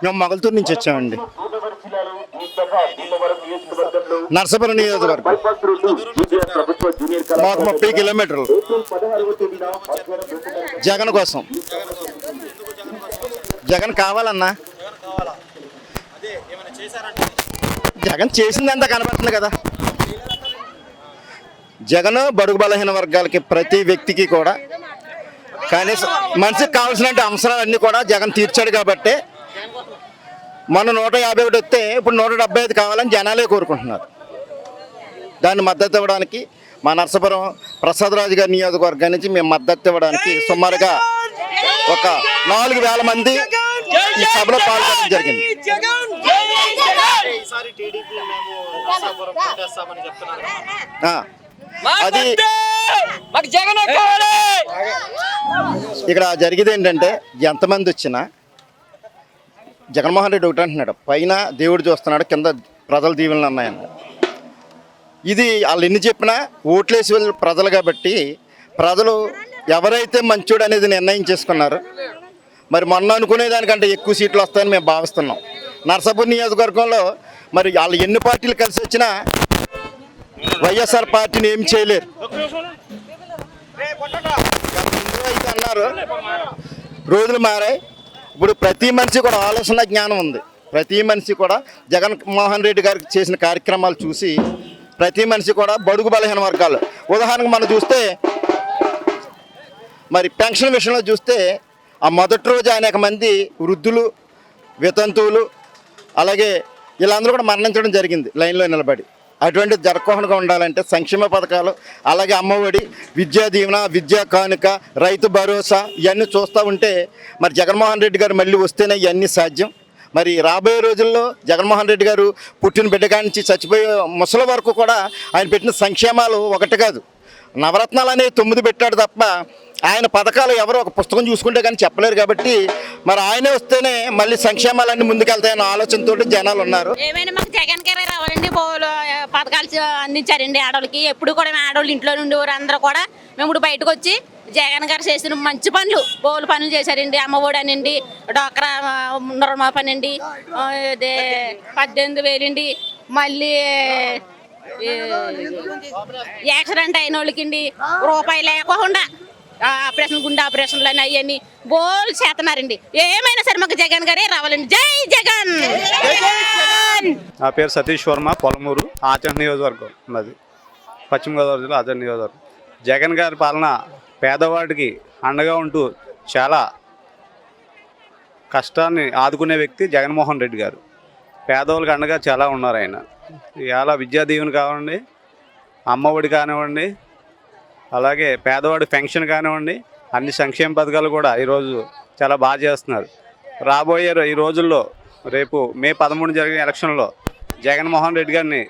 మేము మొగల్తూరు నుంచి వచ్చామండి. నర్సాపురం నియోజకవర్గం మాకు 30 కిలోమీటర్లు. జగన్ కోసం. జగన్ కావాలన్నా. జగన్ చేసిందంతా కనబడుతుంది కదా. జగన్ బడుగు బలహీన వర్గాలకి ప్రతి వ్యక్తికి కూడా కనీసం మనిషికి కావాల్సిన అవసరాలన్నీ కూడా జగన్ తీర్చాడు కాబట్టి మొన్న 151 వస్తే ఇప్పుడు 175 కావాలని జనాలే కోరుకుంటున్నారు. దాన్ని మద్దతు ఇవ్వడానికి మా నర్సాపురం ప్రసాదరాజు గారి నియోజకవర్గం నుంచి మేము మద్దతు ఇవ్వడానికి సుమారుగా ఒక 4000 మంది ఈ సభలో పాల్గొనడం జరిగింది. అది ఇక్కడ జరిగేది ఏంటంటే ఎంతమంది వచ్చినా జగన్మోహన్ రెడ్డి ఒకటి అంటున్నాడు, పైన దేవుడు చూస్తున్నాడు, కింద ప్రజల దీవెనలు ఉన్నాయంట. ఇది వాళ్ళు ఎన్ని చెప్పినా ఓట్లేసి వెళ్ళి ప్రజలు కాబట్టి ప్రజలు ఎవరైతే మంచోడు అనేది నిర్ణయం చేసుకున్నారు. మరి మొన్న అనుకునేదానికంటే ఎక్కువ సీట్లు వస్తాయని మేము భావిస్తున్నాం. నర్సాపూర్ నియోజకవర్గంలో మరి వాళ్ళు ఎన్ని పార్టీలు కలిసి వచ్చినా వైఎస్ఆర్ పార్టీని ఏం చేయలేరు. అయితే అన్నారు రోజులు మారాయి. ఇప్పుడు ప్రతి మనిషి కూడా ఆలోచన జ్ఞానం ఉంది. ప్రతి మనిషి కూడా జగన్మోహన్ రెడ్డి గారికి చేసిన కార్యక్రమాలు చూసి ప్రతి మనిషి కూడా బడుగు బలహీన వర్గాలు ఉదాహరణకు మనం చూస్తే మరి పెన్షన్ విషయంలో చూస్తే ఆ మొదటి రోజు అనేక మంది వృద్ధులు, వితంతువులు, అలాగే వీళ్ళందరూ కూడా మరణించడం జరిగింది లైన్లో నిలబడి. అటువంటిది జరగకుండా ఉండాలంటే సంక్షేమ పథకాలు, అలాగే అమ్మఒడి, విద్యా దీవెన, విద్యా కానుక, రైతు భరోసా ఇవన్నీ చూస్తూ ఉంటే మరి జగన్మోహన్ రెడ్డి గారు మళ్ళీ వస్తేనే ఇవన్నీ సాధ్యం. మరి రాబోయే రోజుల్లో జగన్మోహన్ రెడ్డి గారు పుట్టిన బిడ్డగా నుంచి చచ్చిపోయే ముసలి వరకు కూడా ఆయన పెట్టిన సంక్షేమాలు ఒకటి కాదు, నవరత్నాలు అనేవి 9 పెట్టాడు తప్ప ఆయన పథకాలు ఎవరో ఒక పుస్తకం చూసుకుంటే కానీ చెప్పలేరు. కాబట్టి మరి ఆయనే వస్తేనే మళ్ళీ సంక్షేమాలన్నీ ముందుకెళ్తాయన్న ఆలోచనతో జనాలు ఉన్నారు. ఏమైనా మాకు జగన్ గారే రావాలండి. పథకాలు అందించారండి ఆడవాళ్ళకి. ఎప్పుడు కూడా ఆడవాళ్ళు ఇంట్లో నుండి అందరూ కూడా మేము ఇప్పుడు బయటకు వచ్చి జగన్ గారు చేసిన మంచి పనులు, బోలు పనులు చేశారండి. అమ్మఒడి అనండి, డోక్రా రుణమా పని అండి, అదే 18,000 అండి, మళ్ళీ యాక్సిడెంట్ అయిన వాళ్ళకి రూపాయి లేకుండా ఆపరేషన్, గుండె ఆపరేషన్లు అని అవన్నీ బోల్ చేస్తున్నారండి. ఏమైనా సరే మాకు జగన్ గారే రావాలండి. జై జగన్. నా పేరు సతీష్ వర్మ, పొలమూరు, ఆచరణ నియోజకవర్గం. మాది పశ్చిమ గోదావరి జిల్లా ఆచరణ నియోజకవర్గం. జగన్ గారి పాలన పేదవాడికి అండగా ఉంటూ చాలా కష్టాన్ని ఆదుకునే వ్యక్తి జగన్మోహన్ రెడ్డి గారు. పేదవాళ్ళకి అండగా చాలా ఉన్నారు ఆయన. ఇలా విద్యా దీవెన కానివ్వండి, అమ్మఒడి కానివ్వండి, అలాగే పేదవాడి పెన్షన్ కానివ్వండి, అన్ని సంక్షేమ పథకాలు కూడా ఈరోజు చాలా బాగా చేస్తున్నారు. రాబోయే ఈ రోజుల్లో రేపు మే 13 జరిగిన ఎలక్షన్లో జగన్మోహన్ రెడ్డి గారిని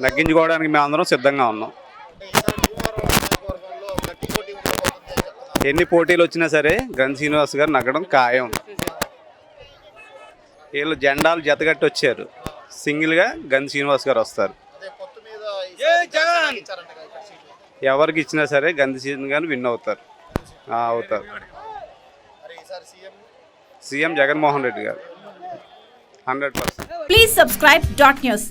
నగ్గించుకోవడానికి మేమందరం సిద్ధంగా ఉన్నాం. ఎన్ని పోటీలు వచ్చినా సరే గన్ శ్రీనివాస్ గారు నగ్గడం ఖాయం. వీళ్ళు జెండాలు జతగట్టి వచ్చారు, సింగిల్గా గన్ శ్రీనివాస్ గారు వస్తారు. ఎవరికి ఇచ్చినా సరే గన్ శ్రీనివాస్ గారు విన్ అవుతారు. సీఎం జగన్మోహన్ రెడ్డి గారు 100%. Please subscribe .news.